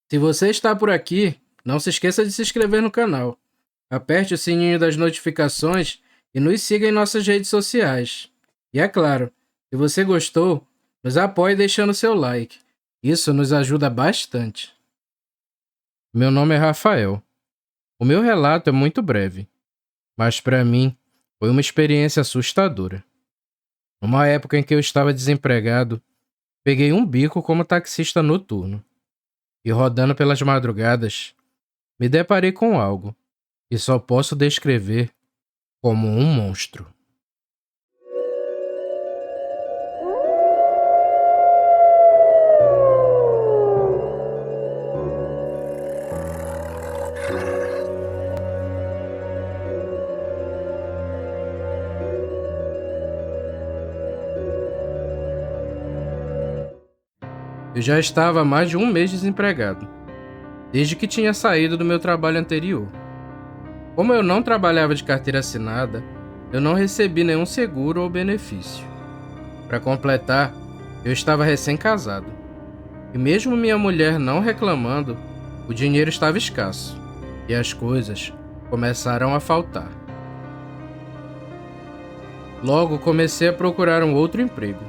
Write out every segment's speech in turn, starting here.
Se você está por aqui, não se esqueça de se inscrever no canal. Aperte o sininho das notificações e nos siga em nossas redes sociais. E é claro, se você gostou, nos apoie deixando seu like. Isso nos ajuda bastante. Meu nome é Rafael. O meu relato é muito breve, mas para mim foi uma experiência assustadora. Numa época em que eu estava desempregado, peguei um bico como taxista noturno. E rodando pelas madrugadas, me deparei com algo que só posso descrever como um monstro. Eu já estava há mais de um mês desempregado, desde que tinha saído do meu trabalho anterior. Como eu não trabalhava de carteira assinada, eu não recebi nenhum seguro ou benefício. Para completar, eu estava recém-casado, e mesmo minha mulher não reclamando, o dinheiro estava escasso, e as coisas começaram a faltar. Logo comecei a procurar um outro emprego,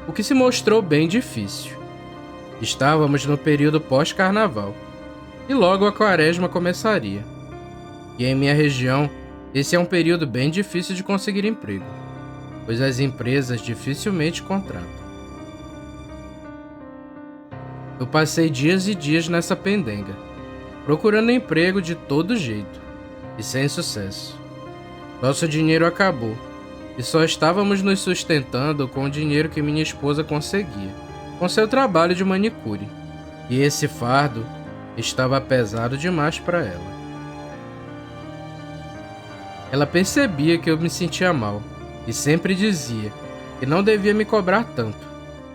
o que se mostrou bem difícil. Estávamos no período pós-carnaval, e logo a quaresma começaria. E em minha região, esse é um período bem difícil de conseguir emprego, pois as empresas dificilmente contratam. Eu passei dias e dias nessa pendenga, procurando emprego de todo jeito, e sem sucesso. Nosso dinheiro acabou, e só estávamos nos sustentando com o dinheiro que minha esposa conseguia, com seu trabalho de manicure, e esse fardo estava pesado demais para ela. Ela percebia que eu me sentia mal, e sempre dizia que não devia me cobrar tanto,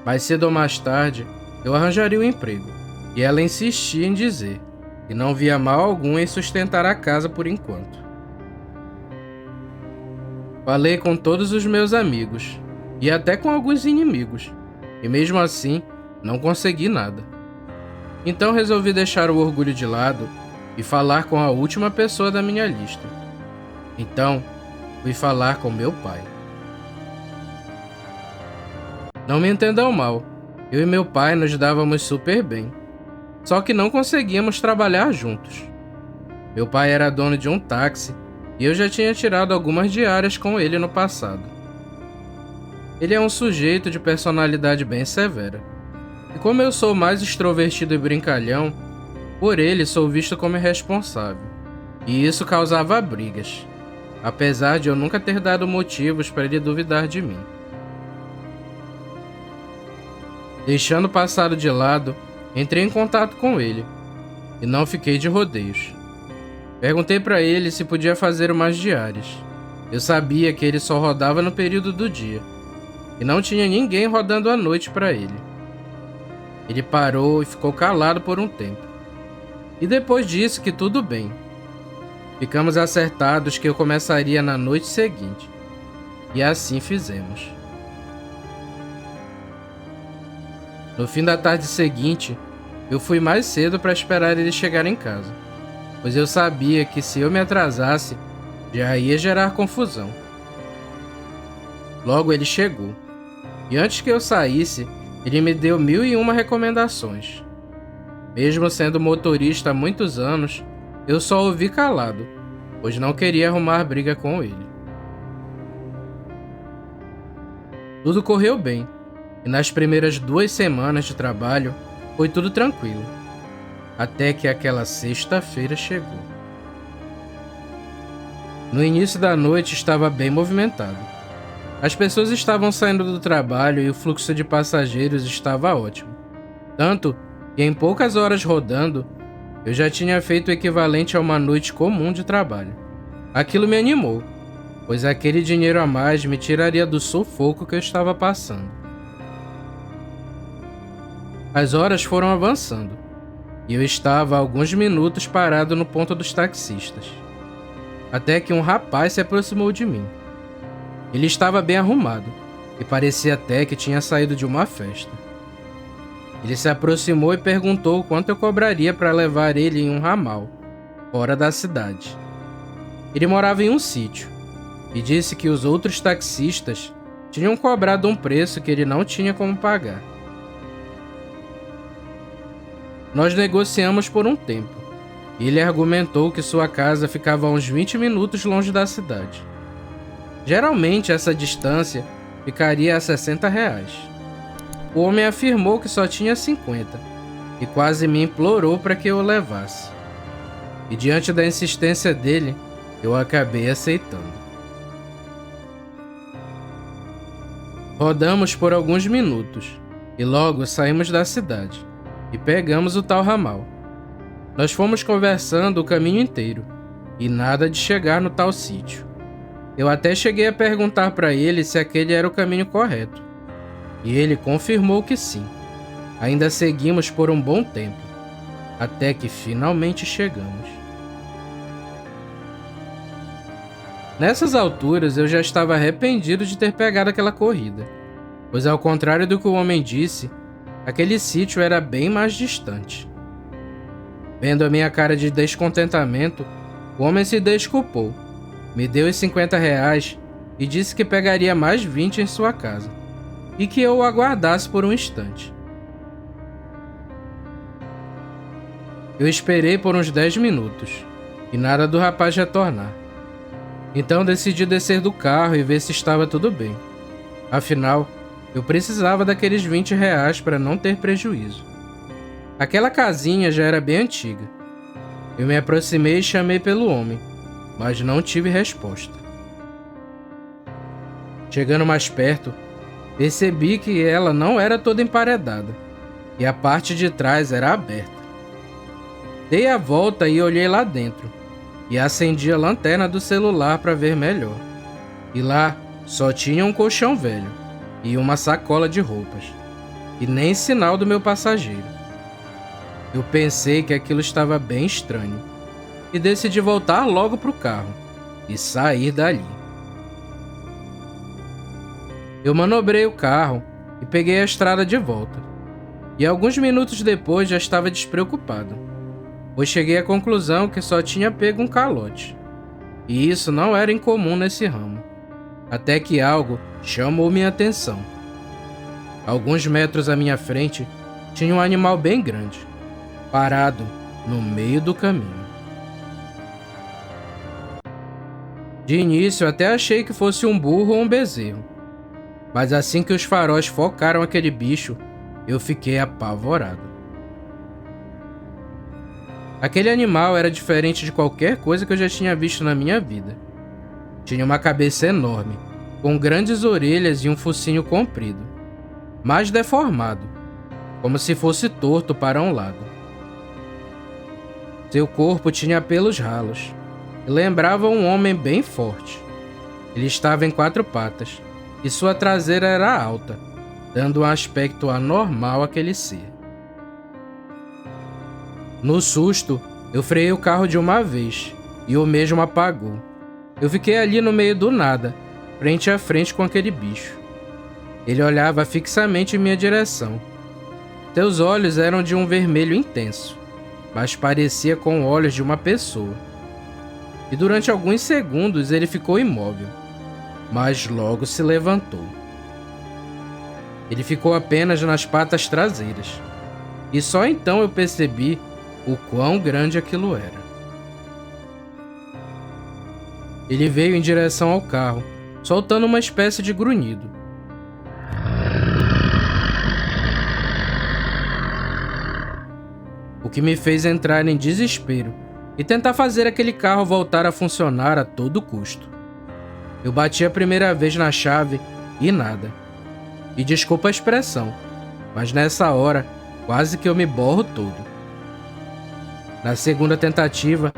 mas cedo ou mais tarde eu arranjaria um emprego, e ela insistia em dizer que não via mal algum em sustentar a casa por enquanto. Falei com todos os meus amigos, e até com alguns inimigos, e mesmo assim não consegui nada. Então resolvi deixar o orgulho de lado e falar com a última pessoa da minha lista. Então, fui falar com meu pai. Não me entendam mal, eu e meu pai nos dávamos super bem, só que não conseguíamos trabalhar juntos. Meu pai era dono de um táxi e eu já tinha tirado algumas diárias com ele no passado. Ele é um sujeito de personalidade bem severa, e como eu sou mais extrovertido e brincalhão, por ele sou visto como irresponsável, e isso causava brigas, apesar de eu nunca ter dado motivos para ele duvidar de mim. Deixando o passado de lado, entrei em contato com ele, e não fiquei de rodeios. Perguntei para ele se podia fazer umas diárias. Eu sabia que ele só rodava no período do dia, e não tinha ninguém rodando à noite para ele. Ele parou e ficou calado por um tempo. E depois disse que tudo bem. Ficamos acertados que eu começaria na noite seguinte. E assim fizemos. No fim da tarde seguinte, eu fui mais cedo para esperar ele chegar em casa, pois eu sabia que se eu me atrasasse, já ia gerar confusão. Logo ele chegou, e antes que eu saísse, ele me deu 1001 recomendações. Mesmo sendo motorista há muitos anos, eu só ouvi calado, pois não queria arrumar briga com ele. Tudo correu bem, e nas primeiras 2 semanas de trabalho, foi tudo tranquilo, até que aquela sexta-feira chegou. No início da noite estava bem movimentado. As pessoas estavam saindo do trabalho e o fluxo de passageiros estava ótimo. Tanto que em poucas horas rodando, eu já tinha feito o equivalente a uma noite comum de trabalho. Aquilo me animou, pois aquele dinheiro a mais me tiraria do sufoco que eu estava passando. As horas foram avançando, e eu estava há alguns minutos parado no ponto dos taxistas. Até que um rapaz se aproximou de mim. Ele estava bem arrumado, e parecia até que tinha saído de uma festa. Ele se aproximou e perguntou quanto eu cobraria para levar ele em um ramal, fora da cidade. Ele morava em um sítio e disse que os outros taxistas tinham cobrado um preço que ele não tinha como pagar. Nós negociamos por um tempo e ele argumentou que sua casa ficava a uns 20 minutos longe da cidade. Geralmente essa distância ficaria a R$60. O homem afirmou que só tinha 50 e quase me implorou para que eu o levasse. E diante da insistência dele, eu acabei aceitando. Rodamos por alguns minutos e logo saímos da cidade e pegamos o tal ramal. Nós fomos conversando o caminho inteiro e nada de chegar no tal sítio. Eu até cheguei a perguntar para ele se aquele era o caminho correto e ele confirmou que sim. Ainda seguimos por um bom tempo, até que finalmente chegamos. Nessas alturas eu já estava arrependido de ter pegado aquela corrida, pois ao contrário do que o homem disse, aquele sítio era bem mais distante. Vendo a minha cara de descontentamento, o homem se desculpou, me deu os R$50 e disse que pegaria mais 20 em sua casa, e que eu o aguardasse por um instante. Eu esperei por uns 10 minutos, e nada do rapaz retornar. Então decidi descer do carro e ver se estava tudo bem. Afinal, eu precisava daqueles R$20 para não ter prejuízo. Aquela casinha já era bem antiga. Eu me aproximei e chamei pelo homem, mas não tive resposta. Chegando mais perto, percebi que ela não era toda emparedada, e a parte de trás era aberta. Dei a volta e olhei lá dentro, e acendi a lanterna do celular para ver melhor. E lá só tinha um colchão velho e uma sacola de roupas, e nem sinal do meu passageiro. Eu pensei que aquilo estava bem estranho e decidi voltar logo para o carro e sair dali. Eu manobrei o carro e peguei a estrada de volta, e alguns minutos depois já estava despreocupado, pois cheguei à conclusão que só tinha pego um calote. E isso não era incomum nesse ramo, até que algo chamou minha atenção. Alguns metros à minha frente, tinha um animal bem grande, parado no meio do caminho. De início até achei que fosse um burro ou um bezerro, mas assim que os faróis focaram aquele bicho, eu fiquei apavorado. Aquele animal era diferente de qualquer coisa que eu já tinha visto na minha vida. Tinha uma cabeça enorme, com grandes orelhas e um focinho comprido, mas deformado, como se fosse torto para um lado. Seu corpo tinha pelos ralos e lembrava um homem bem forte. Ele estava em 4 patas e sua traseira era alta, dando um aspecto anormal àquele ser. No susto, eu freiei o carro de uma vez e o mesmo apagou. Eu fiquei ali no meio do nada, frente a frente com aquele bicho. Ele olhava fixamente em minha direção. Seus olhos eram de um vermelho intenso, mas parecia com olhos de uma pessoa. E durante alguns segundos ele ficou imóvel, mas logo se levantou. Ele ficou apenas nas patas traseiras, e só então eu percebi o quão grande aquilo era. Ele veio em direção ao carro, soltando uma espécie de grunhido. O que me fez entrar em desespero e tentar fazer aquele carro voltar a funcionar a todo custo. Eu bati a primeira vez na chave e nada. E desculpa a expressão, mas nessa hora quase que eu me borro todo. Na segunda tentativa,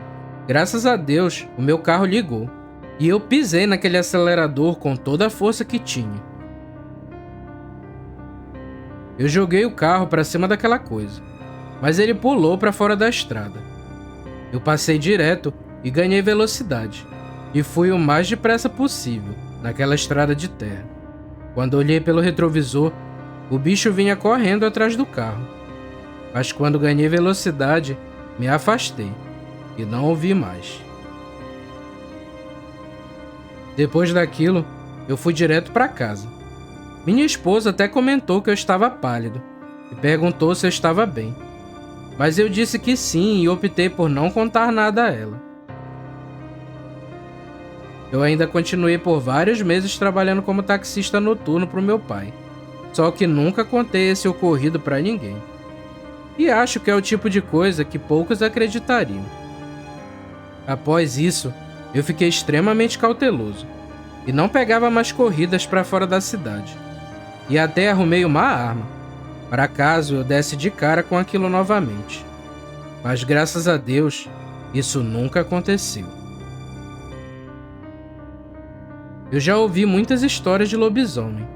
graças a Deus, o meu carro ligou e eu pisei naquele acelerador com toda a força que tinha. Eu joguei o carro para cima daquela coisa, mas ele pulou para fora da estrada. Eu passei direto e ganhei velocidade, e fui o mais depressa possível naquela estrada de terra. Quando olhei pelo retrovisor, O bicho vinha correndo atrás do carro, mas quando ganhei velocidade, me afastei e não o vi mais. Depois daquilo, eu fui direto para casa. Minha esposa até comentou que eu estava pálido e perguntou se eu estava bem, mas eu disse que sim e optei por não contar nada a ela. Eu ainda continuei por vários meses trabalhando como taxista noturno para o meu pai, só que nunca contei esse ocorrido para ninguém. E acho que é o tipo de coisa que poucos acreditariam. Após isso, eu fiquei extremamente cauteloso e não pegava mais corridas para fora da cidade. E até arrumei uma arma, para caso eu desse de cara com aquilo novamente. Mas graças a Deus, isso nunca aconteceu. Eu já ouvi muitas histórias de lobisomem,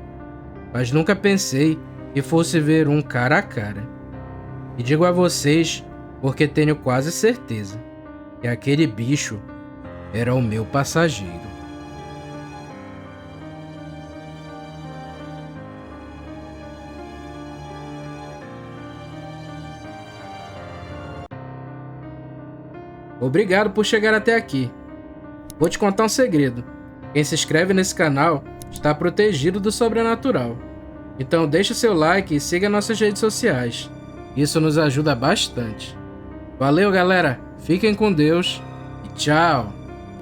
mas nunca pensei que fosse ver um cara a cara. E digo a vocês, porque tenho quase certeza que aquele bicho era o meu passageiro. Obrigado por chegar até aqui. Vou te contar um segredo. Quem se inscreve nesse canal está protegido do sobrenatural. Então deixe seu like e siga nossas redes sociais. Isso nos ajuda bastante. Valeu, galera. Fiquem com Deus e tchau.